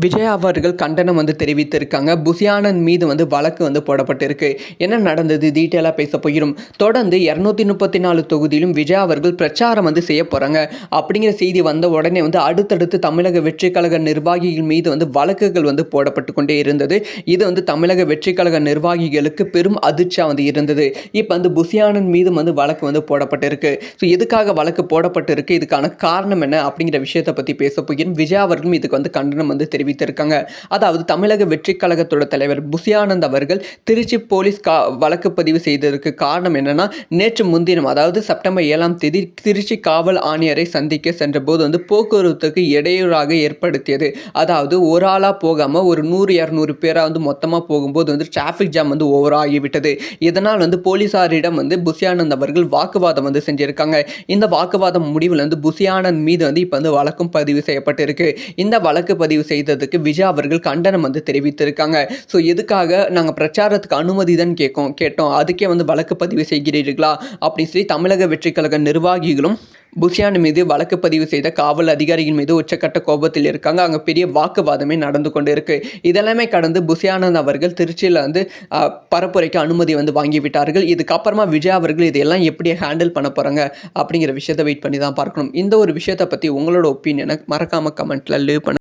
விஜய் அவர்கள் கண்டனம் தெரிவித்திருக்காங்க. புசி ஆனந்த் மீது வழக்கு போடப்பட்டிருக்கு. என்ன நடந்தது டீட்டெயிலாக பேச போகிறோம். தொடர்ந்து 234 தொகுதியிலும் விஜய் அவர்கள் பிரச்சாரம் செய்ய போறாங்க அப்படிங்கிற செய்தி வந்த உடனே அடுத்தடுத்து தமிழக வெற்றி கழக நிர்வாகிகள் மீது வழக்குகள் போடப்பட்டு கொண்டே இருந்தது. இது தமிழக வெற்றி கழக நிர்வாகிகளுக்கு பெரும் அதிர்ச்சியா இருந்தது. இப்போ புசி ஆனந்த் மீது வழக்கு போடப்பட்டிருக்கு. ஸோ எதுக்காக வழக்கு போடப்பட்டிருக்கு, இதுக்கான காரணம் என்ன அப்படிங்கிற விஷயத்தை பற்றி பேச போகிறோம். விஜய் அவர்களும் இதுக்கு கண்டனம் தெரிவித்திருக்காங்க. அதாவது தமிழக வெற்றி கழகத்தோட தலைவர் புசி ஆனந்த் அவர்கள் திருச்சி போலீஸ் வழக்கு பதிவு செய்ததற்கு காரணம் என்னன்னா, நேற்று முன்தினம் அதாவது செப்டம்பர் 7ஆம் தேதி திருச்சி காவல் ஆணையரை சந்திக்க சென்றபோது போக்குவரத்துக்கு இடையூறாக ஏற்படுத்தியது. அதாவது ஒரு ஆளா போகாம ஒரு 100-200 பேரா மொத்தமா போகும்போது டிராஃபிக் ஜாம் ஓவர் ஆகிவிட்டது. இதனால் போலீசாரிடம் புசி ஆனந்த் அவர்கள் வாக்குவாதம் செஞ்சிருக்காங்க. இந்த வாக்குவாதம் முடிவில் புசி ஆனந்த் மீது இப்போ வழக்கும் பதிவு செய்யப்பட்டிருக்கு. இந்த வழக்கு பதிவு செய்ததுக்கு விஜய் அவர்கள் கண்டனம் தெரிவித்திருக்காங்க. ஸோ எதுக்காக நாங்கள் பிரச்சாரத்துக்கு அனுமதி தான் கேட்டோம், அதுக்கே வழக்கு பதிவு செய்கிறீர்களா அப்படின்னு சொல்லி தமிழக வெற்றி கழக நிர்வாகிகளும் புசி ஆனந்த் மீது வழக்கு பதிவு செய்த காவல் அதிகாரிகள் மீது உச்சக்கட்ட கோபத்தில் இருக்காங்க. அங்கே பெரிய வாக்குவாதமே நடந்து கொண்டு இருக்கு. இதெல்லாமே கடந்து புசி ஆனந்த் அவர்கள் திருச்சியில் பரப்புரைக்கு அனுமதி வாங்கிவிட்டார்கள். இதுக்கப்புறமா விஜய் அவர்கள் இதெல்லாம் எப்படி ஹேண்டில் பண்ண போறாங்க அப்படிங்கிற விஷயத்தை வெயிட் பண்ணி தான் பார்க்கணும். இந்த ஒரு விஷயத்தை பற்றி உங்களோட ஒப்பீனியனை மறக்காம கமெண்ட்ல லீவ் பண்ண